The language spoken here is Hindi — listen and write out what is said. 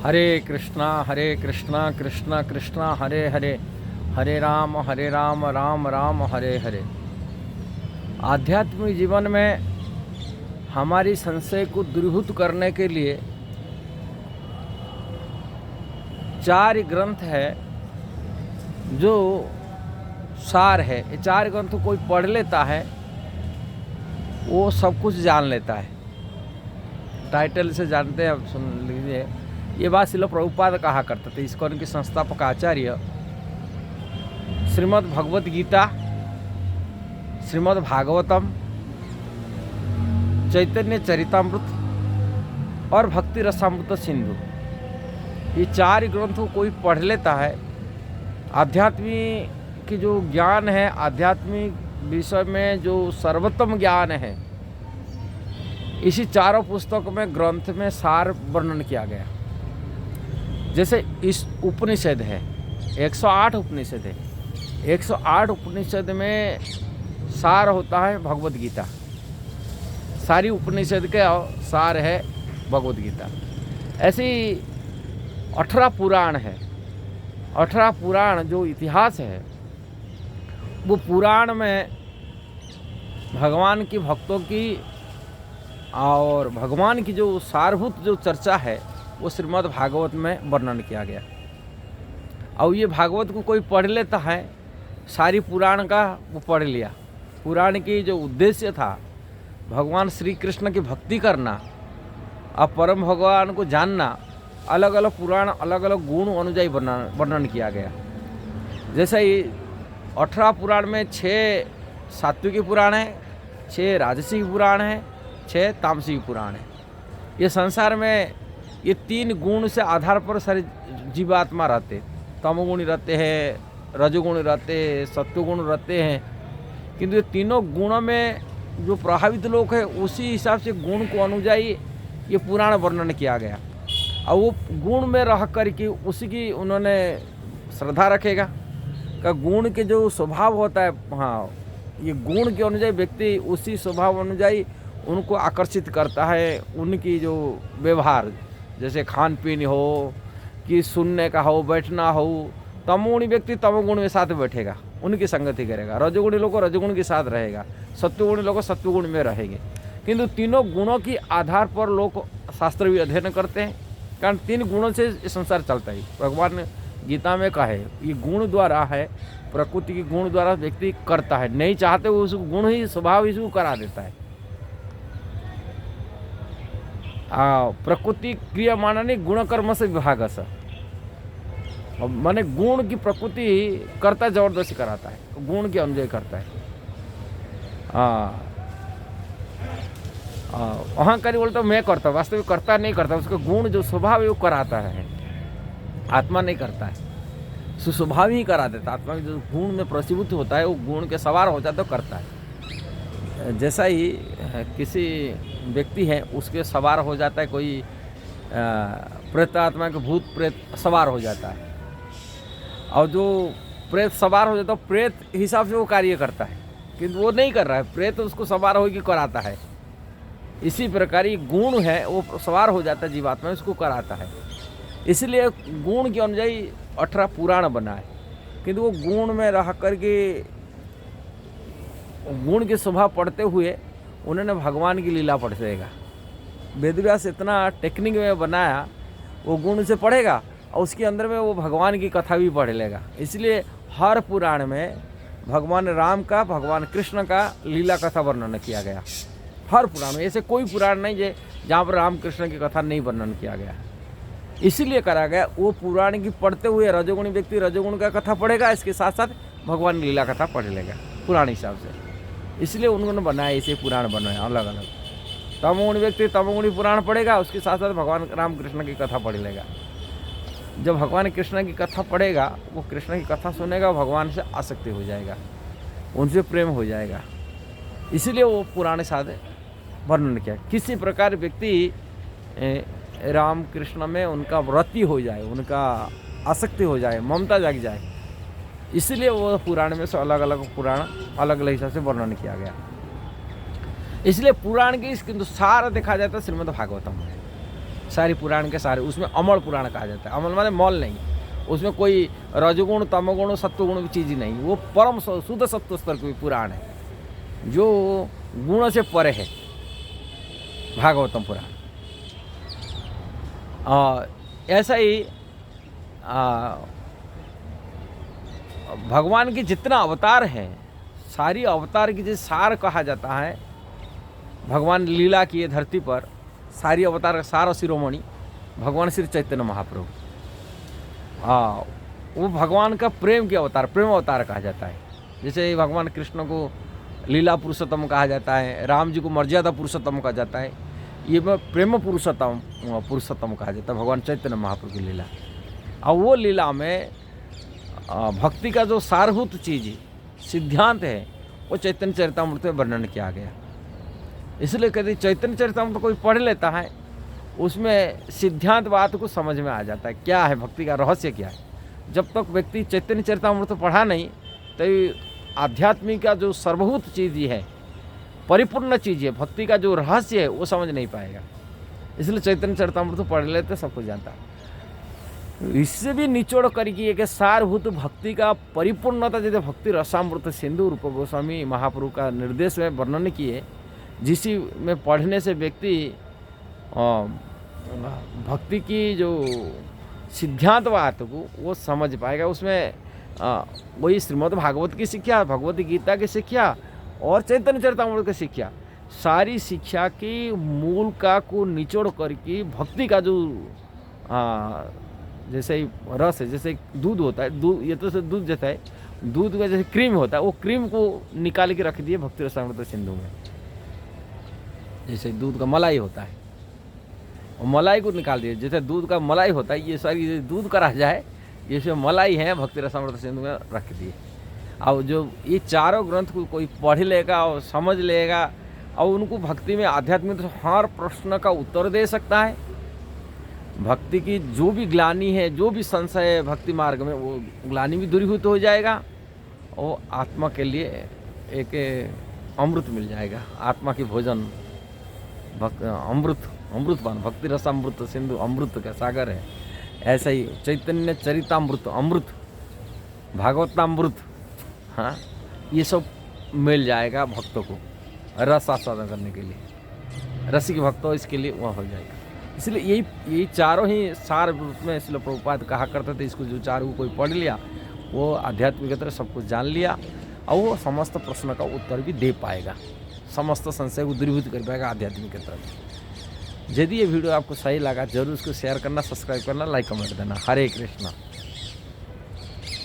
हरे कृष्णा कृष्णा कृष्णा हरे हरे, हरे राम राम राम हरे हरे। आध्यात्मिक जीवन में हमारी संशय को दूरीभूत करने के लिए 4 ग्रंथ है जो सार है। ये 4 ग्रंथ कोई पढ़ लेता है वो सब कुछ जान लेता है। टाइटल से जानते हैं, अब सुन लीजिए। ये बात श्रील प्रभुपाद कहा करते थे, इस्कॉन के संस्थापक आचार्य। श्रीमद् भगवत गीता, श्रीमद् भागवतम, चैतन्य चरितामृत और भक्ति रसामृत सिंधु, ये 4 ग्रंथों कोई पढ़ लेता है। आध्यात्मिक की जो ज्ञान है, आध्यात्मिक विषय में जो सर्वोत्तम ज्ञान है, इसी 4 पुस्तक में ग्रंथ में सार वर्णन किया गया। जैसे इस उपनिषद है, 108 उपनिषद है। 108 उपनिषद में सार होता है भगवत गीता। सारी उपनिषद के सार है भगवत गीता। ऐसी 18 पुराण है। 18 पुराण जो इतिहास है, वो पुराण में भगवान की भक्तों की और भगवान की जो सारभूत जो चर्चा है, वो श्रीमद् भागवत में वर्णन किया गया। और ये भागवत को कोई पढ़ लेता है, सारी पुराण का वो पढ़ लिया। पुराण की जो उद्देश्य था भगवान श्री कृष्ण की भक्ति करना और परम भगवान को जानना, अलग अलग पुराण अलग अलग गुण अनुଯାयी वर्णन किया गया। जैसे ही 18 पुराण में 6 सात्विकी पुराण है, 6 राजसिक पुराण है, 6 तामसिक पुराण है। ये संसार में ये 3 गुण से आधार पर सारे जीवात्मा रहते। तमोगुणी रहते हैं, रजोगुणी रहते हैं, सत्वगुण रहते हैं। किंतु ये तीनों गुणों में जो प्रभावित लोग हैं, उसी हिसाब से गुण को अनुଯାयी ये पुराण वर्णन किया गया। और वो गुण में रह कर के उसी की उन्होंने श्रद्धा रखेगा का गुण के जो स्वभाव होता है, हाँ, ये गुण के अनुଯାयी व्यक्ति उसी स्वभाव अनुଯାयी उनको आकर्षित करता है। उनकी जो व्यवहार, जैसे खान पीन हो कि सुनने का हो, बैठना हो, तमोगुणी व्यक्ति तमोगुण में साथ बैठेगा, उनकी संगति करेगा। रजोगुणी लोग रजोगुण के साथ रहेगा, सत्वगुणी लोग सत्वगुण में रहेंगे। किंतु तीनों गुणों के आधार पर लोग शास्त्र भी अध्ययन करते हैं, कारण 3 गुणों से संसार चलता है। भगवान ने गीता में कहा है, ये गुण द्वारा है, प्रकृति के गुण द्वारा व्यक्ति करता है। नहीं चाहते वो उस गुण ही स्वभाव इसको करा देता है। प्रकृति क्रिया मानने गुण कर्म से विभाग सा, माने गुण की प्रकृति करता जबरदस्ती कराता है, गुण के अनुजय करता है। अहंकारी बोलता मैं करता, वास्तविक करता नहीं करता। उसका गुण जो स्वभाव है वो कराता है, आत्मा नहीं करता है। सुस्वभाव ही करा देता। आत्मा में जो गुण में प्रसिद्ध होता है, वो गुण के सवार हो जाता तो करता है। जैसा ही किसी व्यक्ति है, उसके सवार हो जाता है कोई प्रेत आत्मा के भूत प्रेत सवार हो जाता है, और जो प्रेत सवार हो जाता है प्रेत हिसाब से वो कार्य करता है, किंतु वो नहीं कर रहा है, प्रेत उसको सवार होकर कराता है। इसी प्रकार ये गुण है वो सवार हो जाता है जीवात्मा, उसको कराता है। इसलिए गुण के अनुଯାयी 18 पुराण बना है। किंतु वो गुण में रह करके गुण के स्वभाव पढ़ते हुए उन्होंने भगवान की लीला पढ़ेगा। वेदव्यास इतना टेक्निक में बनाया, वो गुण से पढ़ेगा और उसके अंदर में वो भगवान की कथा भी पढ़ लेगा। इसलिए हर पुराण में भगवान राम का, भगवान कृष्ण का लीला कथा वर्णन किया गया। हर पुराण में, ऐसे कोई पुराण नहीं है जहाँ पर राम कृष्ण की कथा नहीं वर्णन किया गया। इसीलिए करा गया, वो पुराण की पढ़ते हुए रजोगुणी व्यक्ति रजोगुण का कथा पढ़ेगा, इसके साथ साथ भगवान लीला कथा पढ़ लेगा पुराण हिसाब से। इसलिए उन्होंने बनाया, ऐसे पुराण बनाया अलग अलग। तमोगुणी व्यक्ति तमोगुणी पुराण पढ़ेगा, उसके साथ साथ भगवान राम कृष्ण की कथा पढ़ लेगा। जब भगवान कृष्ण की कथा पढ़ेगा, वो कृष्ण की कथा सुनेगा, भगवान से आसक्ति हो जाएगा, उनसे प्रेम हो जाएगा। इसीलिए वो पुराण साथ वर्णन किया। किसी प्रकार व्यक्ति राम कृष्ण में उनका व्रति हो जाए, उनका आसक्ति हो जाए, ममता जाग जाए, इसलिए वो पुराण में से अलग अलग पुराण अलग अलग हिसाब से वर्णन किया गया। इसलिए पुराण की किंतु सार देखा जाता है श्रीमद् भागवतम है। सारी पुराण के सारे, उसमें अमल पुराण कहा जाता है। अमल माने मौल नहीं, उसमें कोई रजगुण तमगुण सत्वगुण की चीज़ नहीं, वो परम शुद्ध सत्व स्तर की पुराण है जो गुण से परे है, भागवतम पुराण। ऐसा ही भगवान के जितना अवतार हैं, सारी अवतार की जो सार कहा जाता है, भगवान लीला किए धरती पर, सारी अवतार का सार शिरोमणि भगवान श्री चैतन्य महाप्रभु। वो भगवान का प्रेम के अवतार, प्रेम अवतार कहा जाता है। जैसे भगवान कृष्ण को लीला पुरुषोत्तम कहा जाता है, राम जी को मर्यादा पुरुषोत्तम कहा जाता है, ये प्रेम पुरुषोत्तम कहा जाता है भगवान चैतन्य महाप्रभु की लीला। और वो लीला में भक्ति का जो सारभूत चीज़ सिद्धांत है वो चैतन्य चरितामृत में वर्णन किया गया। इसलिए कहते चैतन्य चरितामृत कोई पढ़ लेता है, उसमें सिद्धांत बात को समझ में आ जाता है, क्या है भक्ति का रहस्य क्या है। जब तक व्यक्ति चैतन्य चरितामृत पढ़ा नहीं, तो आध्यात्मिक का जो सर्वभूत चीज़ है, परिपूर्ण चीज़ है, भक्ति का जो रहस्य है, वो समझ नहीं पाएगा। इसलिए चैतन्य चरितामृत पढ़ लेते सब कुछ जानता है। इससे भी निचोड़ करके एक सारभूत भक्ति का परिपूर्णता, जैसे भक्ति रसामृत सिंधु रूप गोस्वामी महाप्रभु का निर्देश में वर्णन किए, जिसी में पढ़ने से व्यक्ति भक्ति की जो सिद्धांत बात को वो समझ पाएगा। उसमें वही श्रीमद् भागवत की शिक्षा, भगवत गीता की शिक्षा और चैतन्य चरितामृत की शिक्षा, सारी शिक्षा की मूल का को निचोड़ करके भक्ति का जो जैसे रस है, जैसे दूध होता है, दूध ये तो दूध जैसा है, दूध का जैसे क्रीम होता है, वो क्रीम को निकाल के रख दिए भक्ति रसामृत सिंधु में। जैसे दूध का मलाई होता है, और मलाई को निकाल दिए, जैसे दूध का मलाई होता है, ये सारी दूध का राजा है, ये मलाई है भक्ति रसामृत सिंधु में रख दिए। और जो ये चारों ग्रंथ को कोई पढ़ लेगा और समझ लेगा, और उनको भक्ति में आध्यात्मिक हर प्रश्न का उत्तर दे सकता है। भक्ति की जो भी ग्लानि है, जो भी संशय है भक्ति मार्ग में, वो ग्लानि भी दूरीभूत हो जाएगा, और आत्मा के लिए एक अमृत मिल जाएगा, आत्मा की भोजन अमृतपान। भक्ति रसामृत सिंधु अमृत का सागर है। ऐसा ही चैतन्य चरितामृत अमृत, भागवतामृत, हाँ, ये सब मिल जाएगा भक्तों को रस आस्वादन करने के लिए। रसिक भक्तों इसके लिए वह हो जाएगा। इसलिए यही चारों ही सार रूप में इसलिए प्रभुपाद कहा करते थे, इसको जो चारों कोई पढ़ लिया वो आध्यात्मिक तरह सब कुछ जान लिया, और वो समस्त प्रश्न का उत्तर भी दे पाएगा, समस्त संशय को दूरीभूत कर पाएगा आध्यात्मिक तरफ। यदि ये वीडियो आपको सही लगा, जरूर उसको शेयर करना, सब्सक्राइब करना, लाइक कमेंट देना। हरे कृष्णा।